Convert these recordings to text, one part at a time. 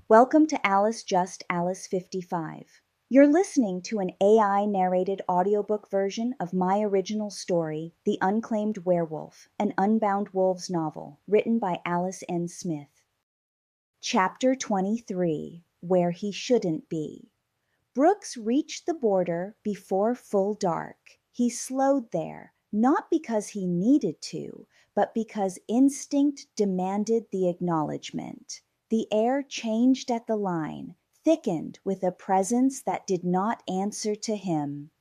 Welcome to Alice Just Alice 55. You're listening to an AI-narrated audiobook version of my original story, The Unclaimed Werewolf, an Unbound Wolves novel, written by Alice N. Smith. Chapter 23, Where He Shouldn't Be. Brooks reached the border before full dark. He slowed there, not because he needed to, but because instinct demanded the acknowledgement. The air changed at the line, thickened with a presence that did not answer to him.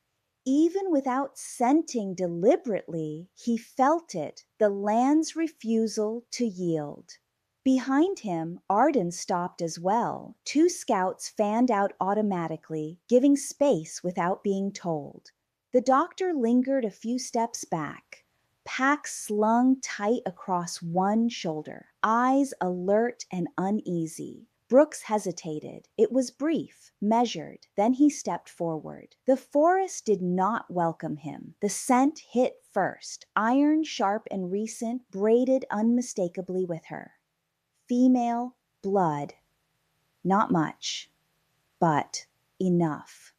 Even without scenting deliberately, he felt it, the land's refusal to yield. Behind him, Arden stopped as well. Two scouts fanned out automatically, giving space without being told. The doctor lingered a few steps back, pack slung tight across one shoulder, eyes alert and uneasy. Brooks hesitated. It was brief, measured. Then he stepped forward. The forest did not welcome him. The scent hit first, iron sharp and recent, braided unmistakably with her. Female blood. Not much, but enough.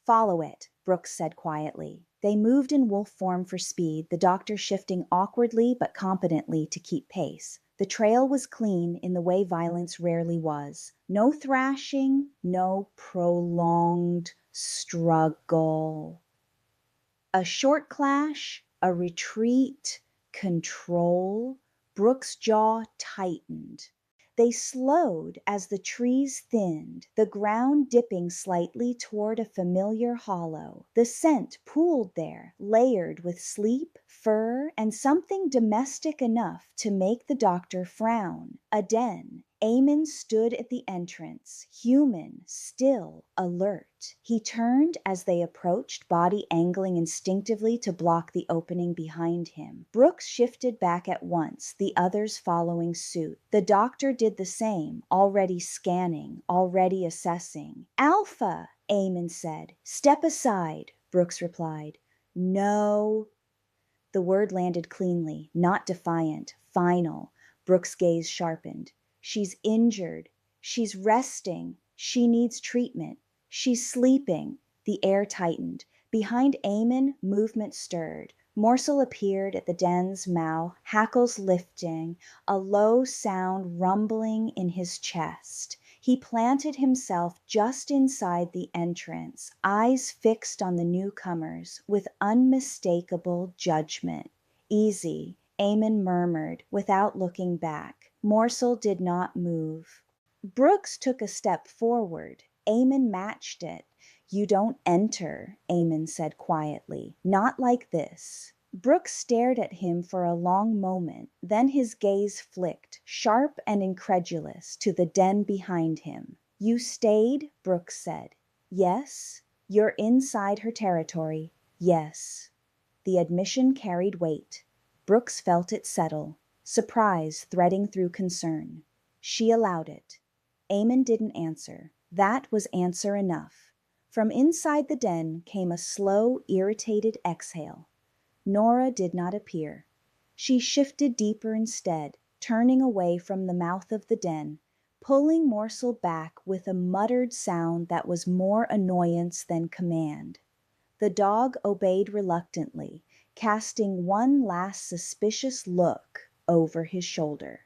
Follow it, Brooks said quietly. They moved in wolf form for speed, the doctor shifting awkwardly but competently to keep pace. The trail was clean in the way violence rarely was. No thrashing, no prolonged struggle. A short clash, a retreat, control. Brooks' jaw tightened. They slowed as the trees thinned, the ground dipping slightly toward a familiar hollow. The scent pooled there, layered with sleep, fur, and something domestic enough to make the doctor frown. A den. Eamon stood at the entrance, human, still, alert. He turned as they approached, body angling instinctively to block the opening behind him. Brooks shifted back at once, the others following suit. The doctor did the same, already scanning, already assessing. "Alpha," Eamon said. "Step aside," Brooks replied. "No." The word landed cleanly, not defiant, final. Brooks' gaze sharpened. "She's injured. She's resting. She needs treatment. She's sleeping." The air tightened. Behind Eamon, movement stirred. Morsel appeared at the den's mouth, hackles lifting, a low sound rumbling in his chest. He planted himself just inside the entrance, eyes fixed on the newcomers with unmistakable judgment. "Easy," Eamon murmured, without looking back. Morsel did not move. Brooks took a step forward. Eamon matched it. "You don't enter," Eamon said quietly. "Not like this." Brooks stared at him for a long moment. Then his gaze flicked, sharp and incredulous, to the den behind him. "You stayed?" Brooks said. "Yes." "You're inside her territory." "Yes." The admission carried weight. Brooks felt it settle, surprise threading through concern. She allowed it. Eamon didn't answer. That was answer enough. From inside the den came a slow, irritated exhale. Nora did not appear. She shifted deeper instead, turning away from the mouth of the den, pulling Morsel back with a muttered sound that was more annoyance than command. The dog obeyed reluctantly, casting one last suspicious look over his shoulder.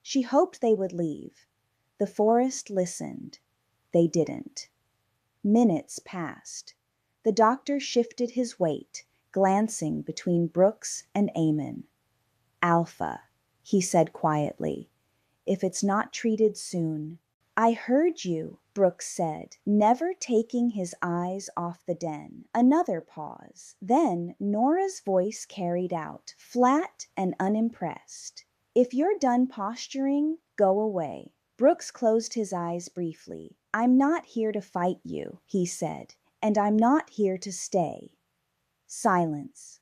She hoped they would leave. The forest listened. They didn't. Minutes passed. The doctor shifted his weight, glancing between Brooks and Eamon. "Alpha," he said quietly. "If it's not treated soon." "I heard you," Brooks said, never taking his eyes off the den. Another pause. Then Nora's voice carried out, flat and unimpressed. "If you're done posturing, go away." Brooks closed his eyes briefly. "I'm not here to fight you," he said, "and I'm not here to stay." Silence.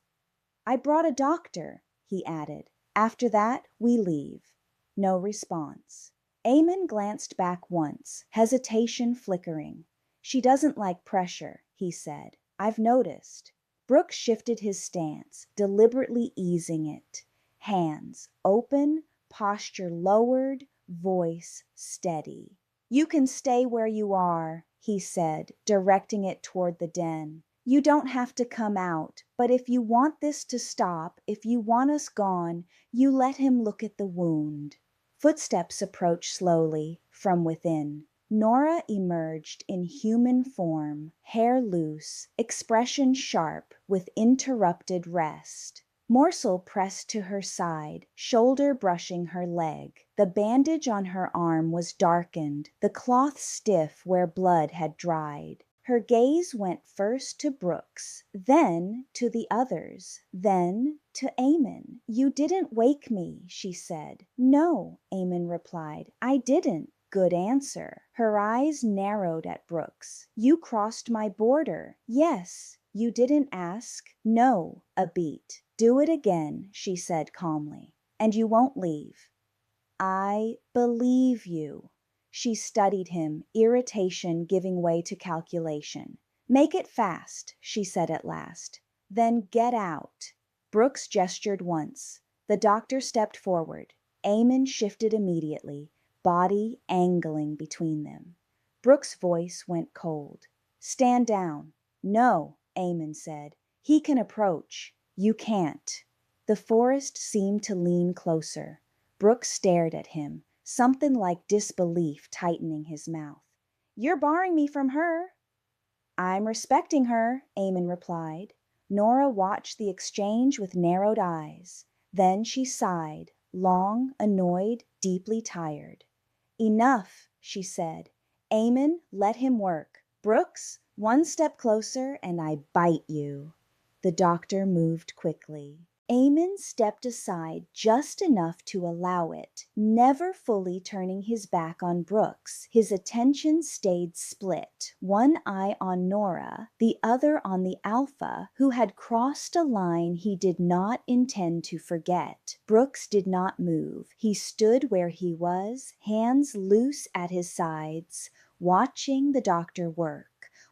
"I brought a doctor," he added. "After that, we leave." No response. Eamon glanced back once, hesitation flickering. "She doesn't like pressure," he said. "I've noticed." Brooks shifted his stance, deliberately easing it. Hands open, posture lowered, voice steady. "You can stay where you are," he said, directing it toward the den. "You don't have to come out, but if you want this to stop, if you want us gone, you let him look at the wound." Footsteps approached slowly from within. Nora emerged in human form, hair loose, expression sharp with interrupted rest. Morsel pressed to her side, shoulder brushing her leg. The bandage on her arm was darkened, the cloth stiff where blood had dried. Her gaze went first to Brooks, then to the others, then to Eamon. "You didn't wake me," she said. "No," Eamon replied, "I didn't." Good answer. Her eyes narrowed at Brooks. "You crossed my border." "Yes." "You didn't ask." "No," a beat. "Do it again," she said calmly, "and you won't leave." "I believe you." She studied him, irritation giving way to calculation. "Make it fast," she said at last. "Then get out." Brooks gestured once. The doctor stepped forward. Eamon shifted immediately, body angling between them. Brooks' voice went cold. "Stand down." "No," Eamon said. "He can approach. You can't." The forest seemed to lean closer. Brooks stared at him, something like disbelief tightening his mouth. "You're barring me from her." "I'm respecting her," Eamon replied. Nora watched the exchange with narrowed eyes. Then she sighed, long, annoyed, deeply tired. "Enough," she said. "Eamon, let him work. Brooks, one step closer and I bite you." The doctor moved quickly. Eamon stepped aside just enough to allow it, never fully turning his back on Brooks. His attention stayed split, one eye on Nora, the other on the Alpha, who had crossed a line he did not intend to forget. Brooks did not move. He stood where he was, hands loose at his sides, watching the doctor work.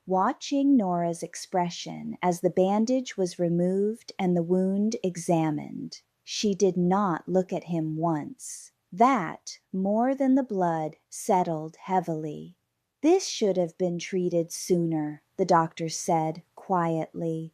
Watching Nora's expression as the bandage was removed and the wound examined. She did not look at him once. That, more than the blood, settled heavily. "This should have been treated sooner," the doctor said quietly.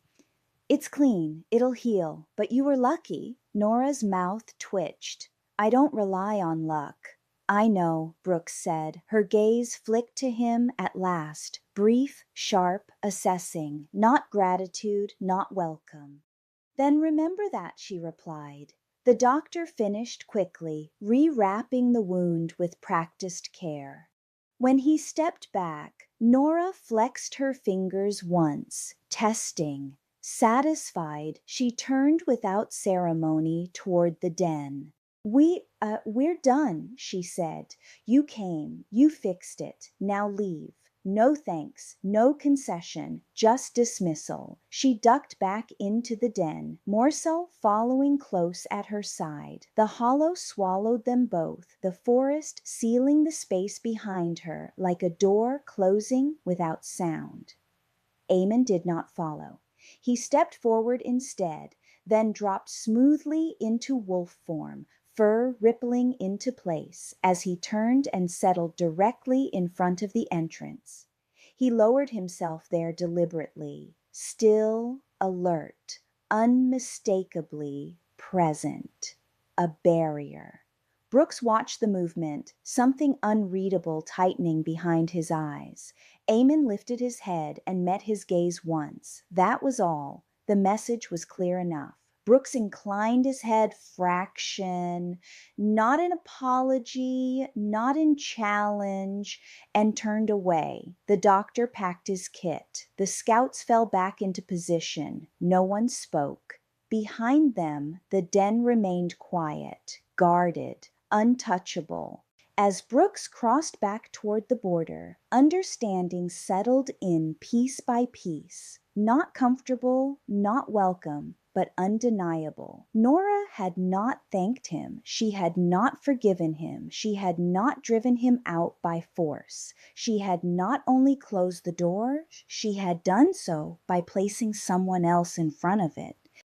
"It's clean, it'll heal, but you were lucky." Nora's mouth twitched. "I don't rely on luck." "I know," Brooks said. Her gaze flicked to him at last, brief, sharp, assessing, not gratitude, not welcome. "Then remember that," she replied. The doctor finished quickly, rewrapping the wound with practiced care. When he stepped back, Nora flexed her fingers once, testing. Satisfied, she turned without ceremony toward the den. We're done," she said. "You came, you fixed it, now leave. No thanks, no concession, just dismissal." She ducked back into the den, Morsel following close at her side. The hollow swallowed them both, the forest sealing the space behind her like a door closing without sound. Eamon did not follow. He stepped forward instead, then dropped smoothly into wolf form, fur rippling into place as he turned and settled directly in front of the entrance. He lowered himself there deliberately, still, alert, unmistakably present. A barrier. Brooks watched the movement, something unreadable tightening behind his eyes. Eamon lifted his head and met his gaze once. That was all. The message was clear enough. Brooks inclined his head fraction, not in apology, not in challenge, and turned away. The doctor packed his kit. The scouts fell back into position. No one spoke. Behind them, the den remained quiet, guarded, untouchable. As Brooks crossed back toward the border, understanding settled in piece by piece. Not comfortable, not welcome, but undeniable. Nora had not thanked him. She had not forgiven him. She had not driven him out by force. She had not only closed the door, she had done so by placing someone else in front of it.